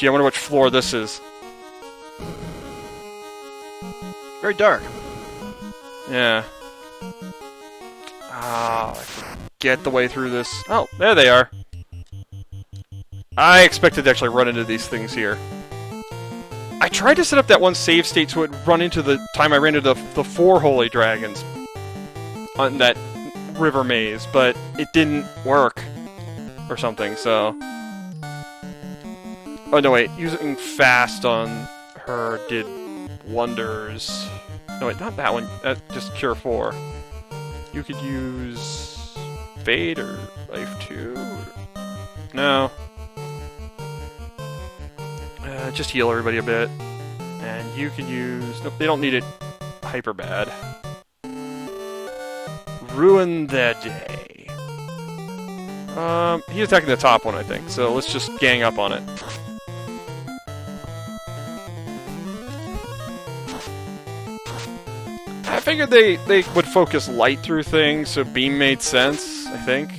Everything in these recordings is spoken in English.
Gee, I wonder which floor this is. Very dark. Yeah. Ah, I forget the way through this. Oh, there they are. I expected to actually run into these things here. I tried to set up that one save state so it would run into the time I ran into the 4 holy dragons on that river maze, but it didn't work or something, so... Oh, no, wait. Using fast on her did wonders. No, wait, not that one. Just Cure 4. You could use Fade or Life 2. No. Just heal everybody a bit. And you could use... Nope, they don't need it hyper bad. Ruin their day. He's attacking the top one, I think. So let's just gang up on it. I figured they would focus light through things, so beam made sense, I think.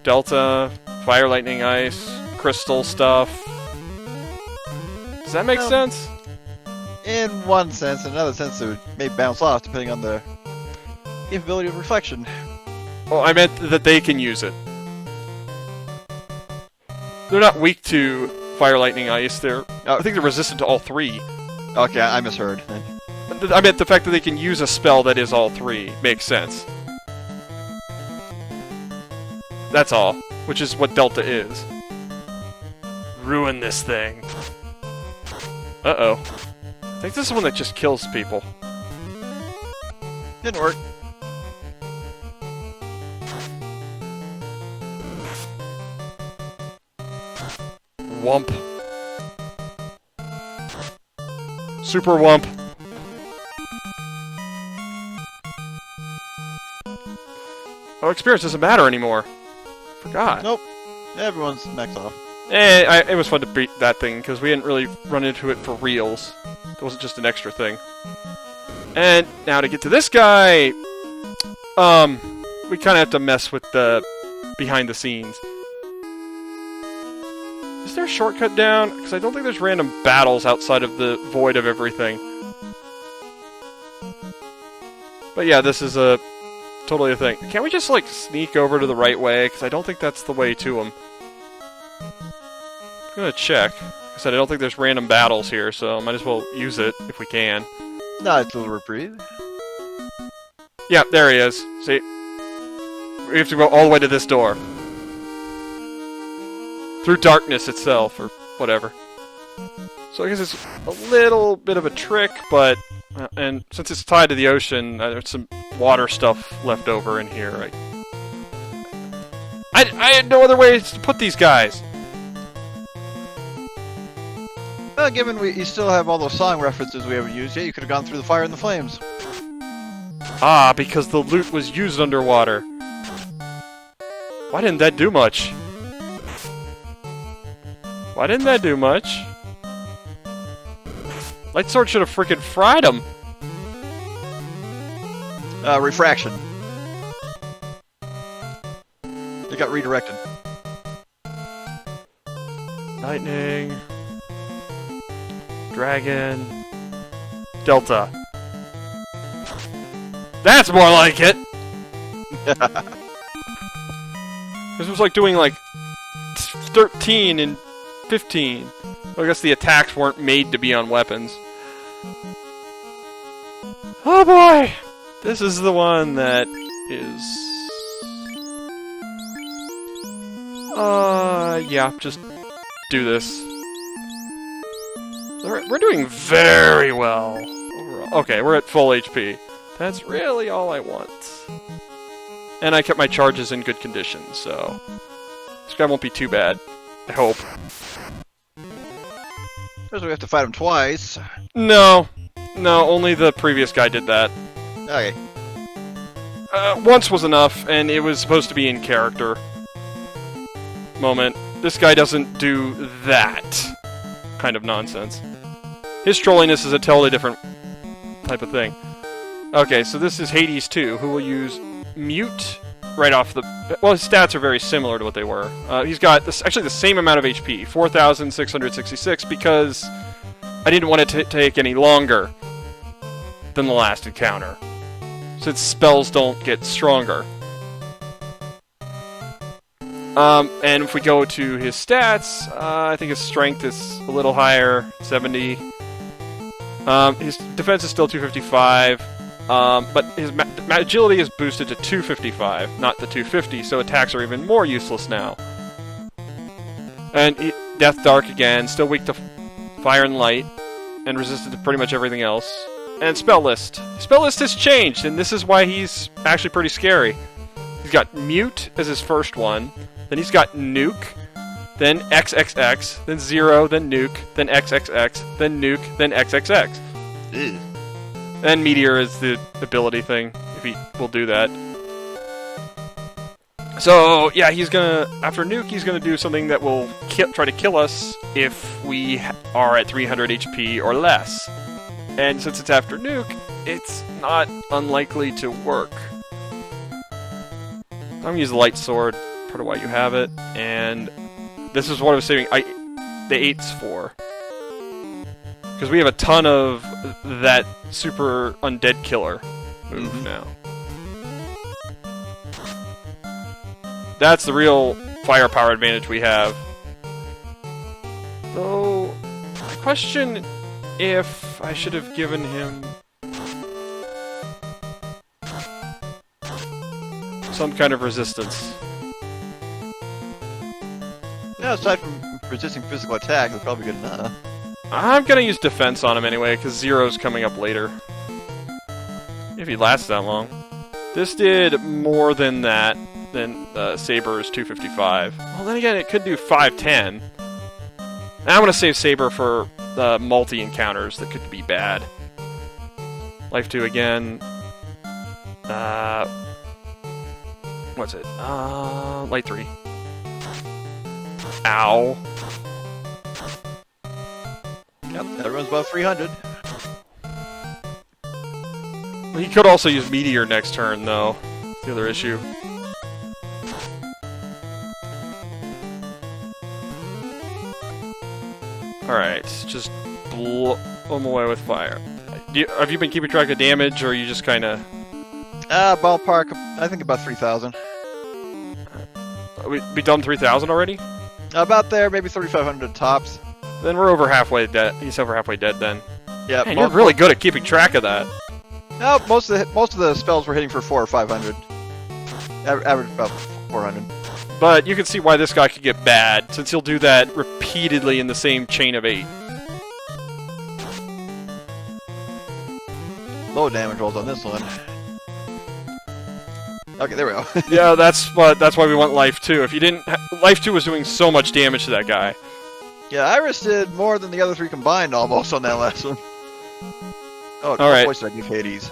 Delta, fire, lightning, ice, crystal stuff. Does that make sense? In one sense, in another sense, it may bounce off depending on the capability of reflection. Oh, I meant that they can use it. They're not weak to fire, lightning, ice. I think they're resistant to all 3. Okay, I misheard. I meant the fact that they can use a spell that is all 3 makes sense. That's all, which is what Delta is. Ruin this thing. Uh-oh. I think this is one that just kills people. Didn't work. Wump. Super Wump. Oh, experience doesn't matter anymore. Forgot. Nope. Everyone's maxed off. It was fun to beat that thing, because we didn't really run into it for reals. It wasn't just an extra thing. And now to get to this guy, we kind of have to mess with the behind the scenes. Is there a shortcut down? Because I don't think there's random battles outside of the void of everything. But yeah, this is totally a thing. Can't we just, like, sneak over to the right way? Because I don't think that's the way to him. I'm gonna check. Like I said, I don't think there's random battles here, so might as well use it if we can. Nice little reprieve. Yeah, there he is. See? We have to go all the way to this door. Through darkness itself, or whatever. So I guess it's a little bit of a trick, but... and since it's tied to the ocean, there's some water stuff left over in here. I had no other ways to put these guys. Well, given you still have all those song references we haven't used yet, you could have gone through the fire and the flames. Ah, because the loot was used underwater. Why didn't that do much? Why didn't that do much? Light Sword should have freaking fried him. Refraction. It got redirected. Lightning. Dragon. Delta. That's more like it! This was like doing like 13 and 15. I guess the attacks weren't made to be on weapons. Oh boy! This is the one that is... yeah, just do this. We're doing very well. Okay, we're at full HP. That's really all I want. And I kept my charges in good condition, so... this guy won't be too bad. I hope. First we have to fight him twice. No. No, only the previous guy did that. Okay. Once was enough, and it was supposed to be in character. Moment. This guy doesn't do that kind of nonsense. His trolliness is a totally different type of thing. Okay, so this is Hades 2, who will use Mute right off the... Well, his stats are very similar to what they were. He's got actually the same amount of HP, 4,666, because I didn't want it to take any longer than the last encounter, since spells don't get stronger. And if we go to his stats, I think his strength is a little higher, 70. His defense is still 255, but his agility is boosted to 255, not the 250, so attacks are even more useless now. And Death Dark again, still weak to fire and light, and resistant to pretty much everything else. And Spell List. Spell List has changed, and this is why he's actually pretty scary. He's got Mute as his first one, then he's got Nuke, then XXX, then Zero, then Nuke, then XXX, then Nuke, then XXX. Ew. And Meteor is the ability thing, if he will do that. So, yeah, he's gonna... After Nuke, he's gonna do something that will try to kill us if we are at 300 HP or less. And since it's after Nuke, it's not unlikely to work. I'm gonna use the Light Sword, part of why you have it, and this is what I was saving the 8s for. Because we have a ton of that super undead killer move now. That's the real firepower advantage we have. Though, I question if I should have given him some kind of resistance. Yeah, aside from resisting physical attack, that's probably good enough. I'm gonna use defense on him anyway, because Zero's coming up later. If he lasts that long. This did more than that, than Saber's 255. Well, then again, it could do 510. I'm gonna save Saber for multi-encounters that could be bad. Life 2 again. What's it? Light 3. Ow. Yep, that runs about 300. He could also use Meteor next turn, though. That's the other issue. Alright, just blow him away with fire. Have you been keeping track of damage, or are you just kind of... Ballpark, I think about 3,000. We done 3,000 already? About there, maybe 3,500 tops. Then we're over halfway dead. He's over halfway dead then. Yeah, Man, you're really good at keeping track of that. No, most of the spells were hitting for 400 or 500. Average about 400. But you can see why this guy could get bad, since he'll do that repeatedly in the same chain of 8. Low damage rolls on this one. Okay, there we go. Yeah, that's why we want Life 2. If you didn't... Life 2 was doing so much damage to that guy. Yeah, Iris did more than the other three combined almost on that last one. Oh, alright. Voice did I give Hades?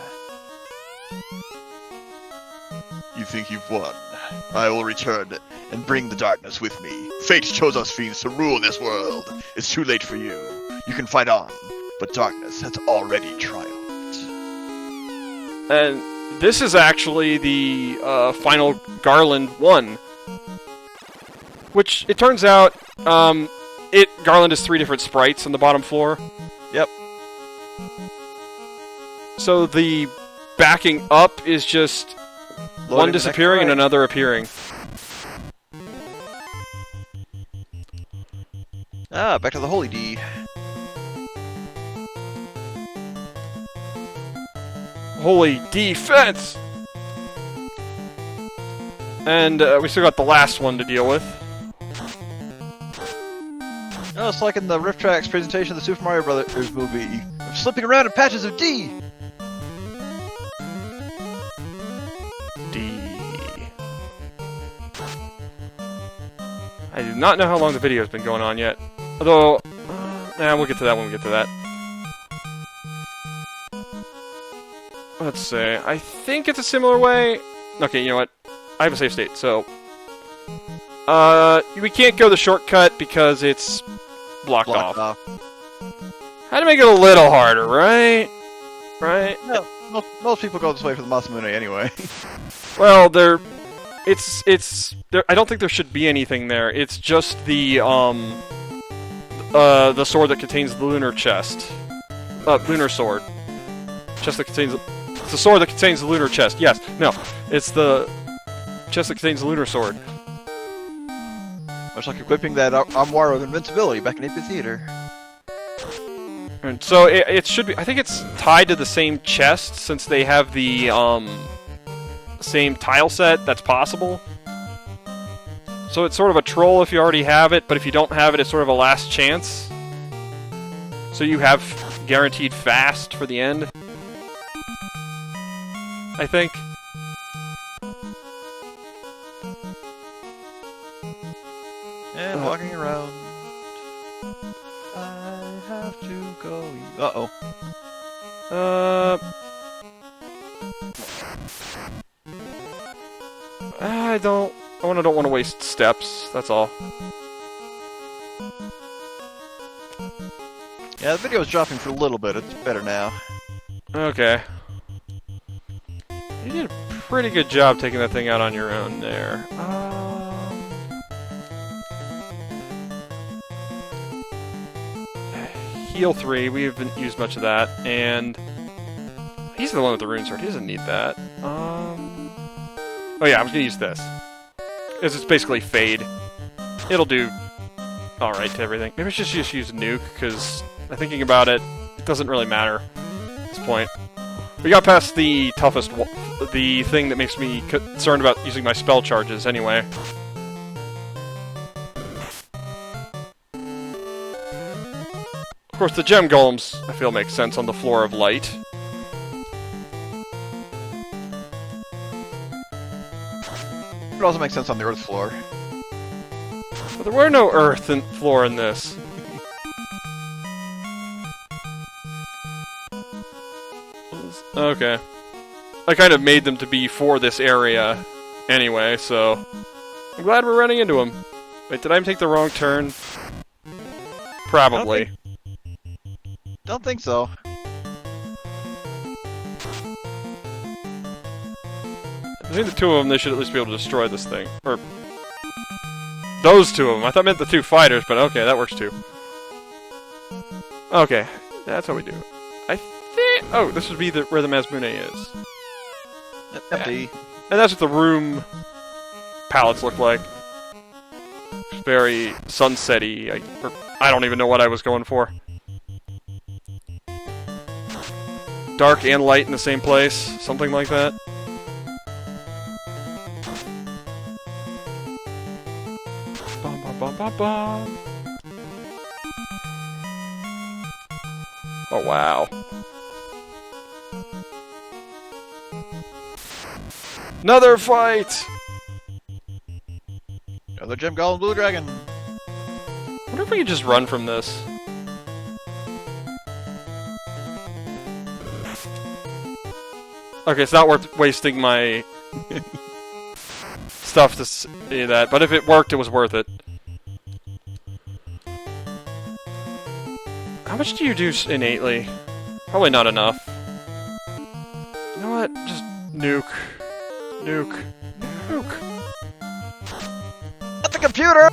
You think you've won? I will return and bring the darkness with me. Fate chose us fiends to rule this world. It's too late for you. You can fight on, but darkness has already triumphed. And this is actually the final Garland 1. Which, it turns out, Garland has 3 different sprites on the bottom floor. Yep. So the backing up is just one disappearing and another appearing. Back to the Holy D. Holy defense! And we still got the last one to deal with. Oh, it's like in the Rift Tracks presentation of the Super Mario Brothers movie. I'm slipping around in patches of D! D. I do not know how long the video has been going on yet. Although, we'll get to that when we get to that. Let's say, I think it's a similar way. Okay, you know what? I have a save state, so... we can't go the shortcut because it's blocked off. Had to make it a little harder, right? Right? No, most people go this way for the Masamune anyway. Well, they're It's there. I don't think there should be anything there. It's just the sword that contains the lunar chest. Lunar sword. Chest that contains... It's the sword that contains the lunar chest. Yes. No. It's the chest that contains the lunar sword. Much like equipping that armoire of invincibility back in AP Theater. And so it should be... I think it's tied to the same chest, since they have the, same tile set that's possible. So it's sort of a troll if you already have it, but if you don't have it, it's sort of a last chance. So you have guaranteed fast for the end. I think. And walking around. I have to go. Uh-oh. I don't want to waste steps. That's all. Yeah, the video is dropping for a little bit. It's better now. Okay. You did a pretty good job taking that thing out on your own there. Heal 3, we haven't used much of that, and he's the one with the rune sword, he doesn't need that. Oh yeah, I'm just gonna use this. It's basically fade. It'll do alright to everything. Maybe I should just use nuke, because thinking about it, it doesn't really matter at this point. We got past the toughest, the thing that makes me concerned about using my spell charges anyway. Of course, the gem golems, I feel, make sense on the floor of light. It also makes sense on the earth floor. But there were no earth and floor in this. Okay. I kind of made them to be for this area anyway, so I'm glad we're running into them. Wait, did I take the wrong turn? Probably. Don't think so. Between the two of them, they should at least be able to destroy this thing. Or... those two of them. I thought I meant the two fighters, but okay, that works too. Okay, that's how we do it. I think... oh, this would be where the Mazmune is. Yep, empty. And that's what the room palettes look like. Very sunset-y. I don't even know what I was going for. Dark and light in the same place. Something like that. Bum, bum, bum, bum, bum. Oh, wow. Another fight! Another gem golem blue dragon. I wonder if we could just run from this. Okay, it's not worth wasting my stuff to see that, but if it worked, it was worth it. How much do you do innately? Probably not enough. You know what? Just nuke. Nuke. Nuke. At the computer!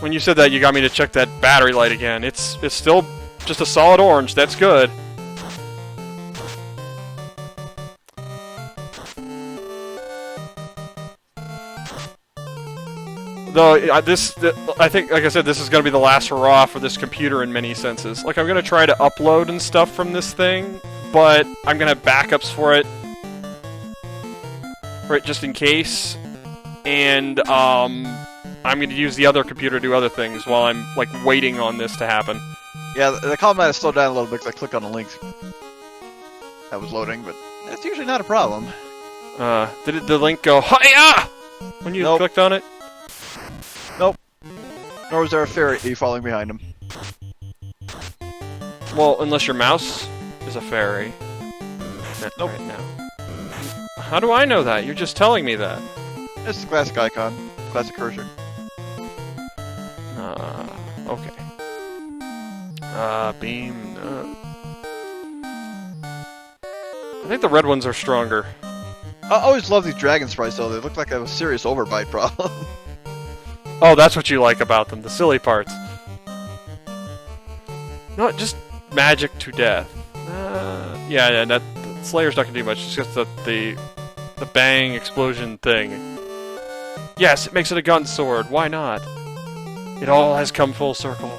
When you said that, you got me to check that battery light again. It's still just a solid orange. That's good. Though, I think, like I said, this is going to be the last hurrah for this computer in many senses. Like, I'm going to try to upload and stuff from this thing, but I'm going to have backups for it. Right, just in case. And, I'm going to use the other computer to do other things while I'm, like, waiting on this to happen. Yeah, the call might have slowed down a little bit because I clicked on a link that was loading, but that's usually not a problem. Did the link go, hi-ya! When you clicked on it? Nope. Nor was there a fairy falling behind him. Well, unless your mouse is a fairy. Nope. Right now. How do I know that? You're just telling me that. It's the classic icon. Classic cursor. Okay. Beam. I think the red ones are stronger. I always love these dragon sprites, though. They look like they have a serious overbite problem. Oh, that's what you like about them, the silly parts. No, just magic to death. Yeah, that Slayer's not gonna do much. It's just the bang explosion thing. Yes, it makes it a gun sword. Why not? It all has come full circle.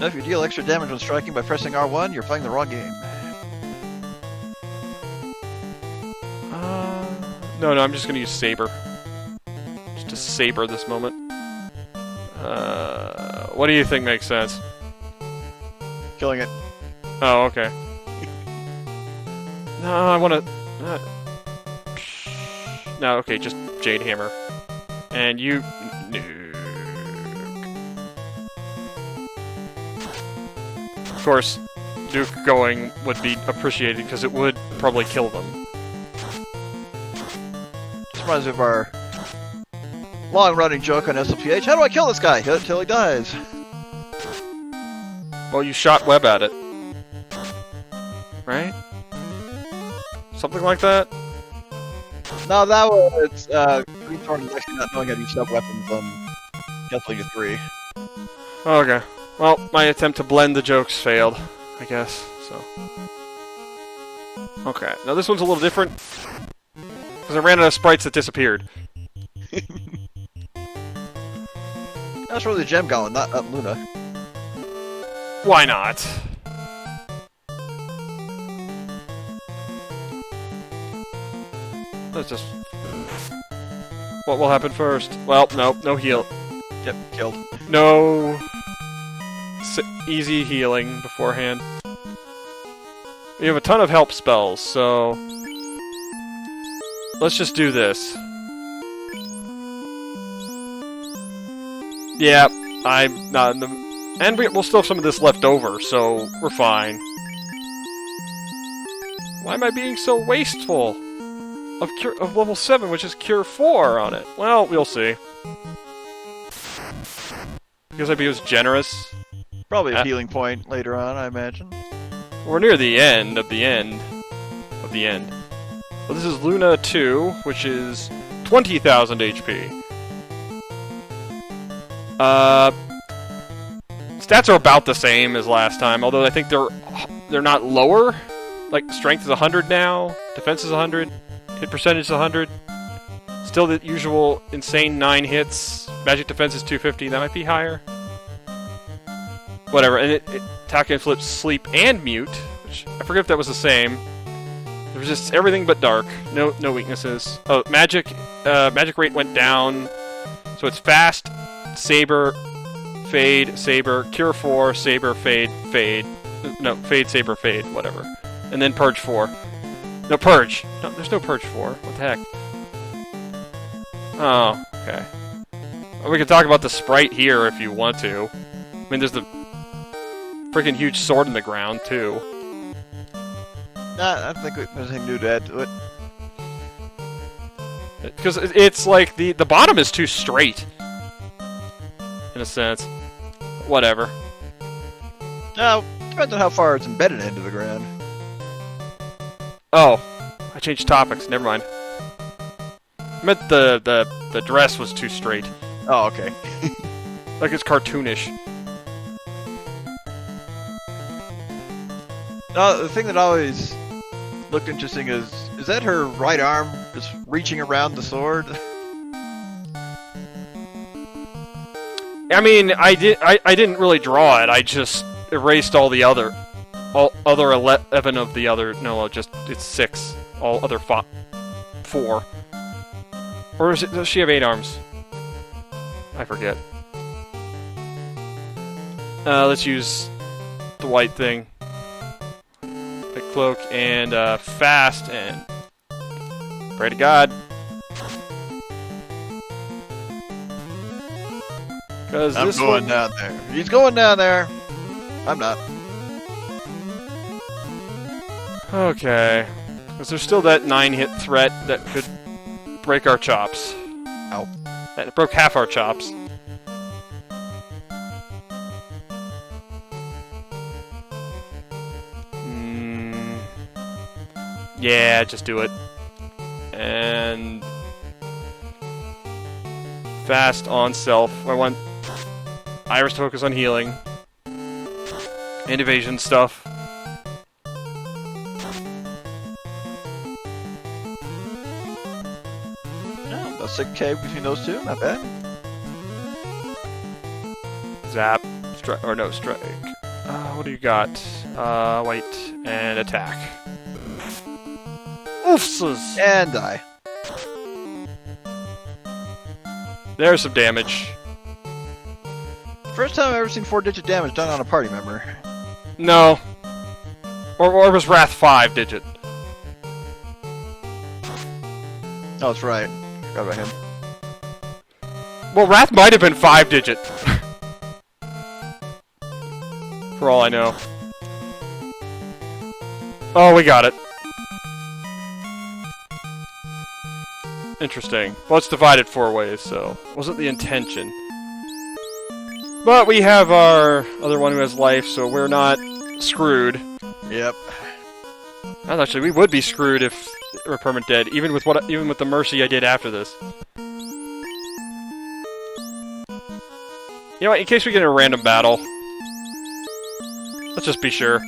Now, if you deal extra damage when striking by pressing R1, you're playing the wrong game. No, I'm just gonna use Saber. Just to Saber this moment. What do you think makes sense? Killing it. Oh, okay. No, I wanna... No, okay, just Jade Hammer. And you... Nuke. Of course, Nuke going would be appreciated because it would probably kill them. Just reminds me of our long-running joke on SLPH. How do I kill this guy? Hit it till he dies. Well, you shot web at it. Right? Something like that? No, that was Green Thorn is actually not knowing how to use sub-weapons on Castlevania 3. Okay. Well, my attempt to blend the jokes failed, I guess, so... Okay, now this one's a little different. Because I ran out of sprites that disappeared. That's really the Gem Golem, not Luna. Why not? Let's just... What will happen first? Well, no heal. Yep, killed. No... easy healing beforehand. We have a ton of help spells, so... Let's just do this. Yeah, I'm not in the... And we'll still have some of this left over, so we're fine. Why am I being so wasteful? Of level 7, which is Cure 4 on it. Well, we'll see. Because I was generous. Probably a healing point later on, I imagine. We're near the end of the end. Well, this is Luna 2, which is 20,000 HP. Stats are about the same as last time, although I think they're not lower. Like, strength is 100 now, defense is 100, hit percentage is 100. Still the usual insane 9 hits. Magic defense is 250, that might be higher. Whatever, and it attack and flip, sleep, and mute, which I forget if that was the same. It resists everything but dark. No weaknesses. Oh, magic rate went down, so it's fast, saber, fade, saber, cure 4, saber, fade, fade. No, fade, saber, fade, whatever. And then purge 4. No, purge. No, there's no purge 4. What the heck? Oh, okay. Well, we can talk about the sprite here if you want to. I mean, there's the freaking huge sword in the ground, too. Nah, I don't think there's anything new to add to it. Because it's like, the bottom is too straight. In a sense. Whatever. Now, depends on how far it's embedded into the ground. Oh. I changed topics, never mind. I meant the dress was too straight. Oh, okay. Like it's cartoonish. Now, the thing that always looked interesting is that her right arm just reaching around the sword? I mean, I didn't really draw it. I just erased all 11 of the other. No, it's 6. All other 4. Or does she have 8 arms? I forget. Let's use the white thing. The cloak and fast and pray to God. Because I'm going down there. He's going down there. I'm not. Okay. Because there's still that 9-hit threat that could break our chops. Ow. That broke half our chops. Yeah, just do it. And fast on self. I want Iris to focus on healing and evasion stuff. Yeah, about 6k between those two, not bad. Zap, strike, or no, strike. What do you got? Wait, and attack. Oofses! And die. There's some damage. First time I've ever seen 4-digit damage done on a party member. No. Or was Wrath 5-digit? Oh, that's right. Forgot about him. Well, Wrath might have been 5-digit. For all I know. Oh, we got it. Interesting. Well, it's divided 4 ways, so wasn't the intention. But we have our other one who has life, so we're not screwed. Yep. And actually, we would be screwed if we're permanent dead, even with the mercy I did after this. You know what? In case we get in a random battle, let's just be sure.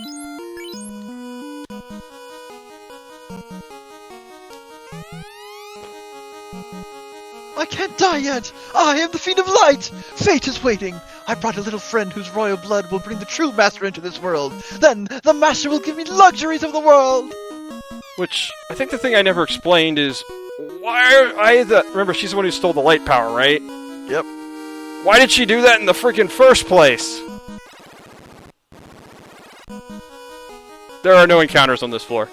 I can't die yet! I am the Fiend of Light! Fate is waiting! I brought a little friend whose royal blood will bring the true master into this world. Then the master will give me luxuries of the world! Which, I think the thing I never explained is, remember, she's the one who stole the light power, right? Yep. Why did she do that in the freaking first place? There are no encounters on this floor.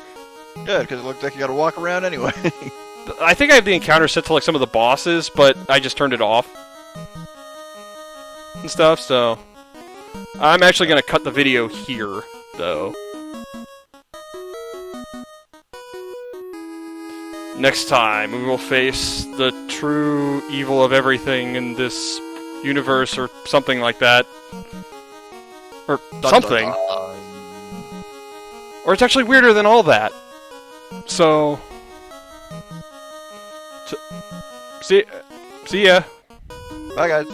Good, because it looked like you gotta walk around anyway. I think I have the encounter set to like some of the bosses, but I just turned it off. And stuff, so... I'm actually gonna cut the video here, though. Next time, we will face the true evil of everything in this universe, or something like that. Or something. Dun, dun, dun. Or it's actually weirder than all that. So... See ya. Bye, guys.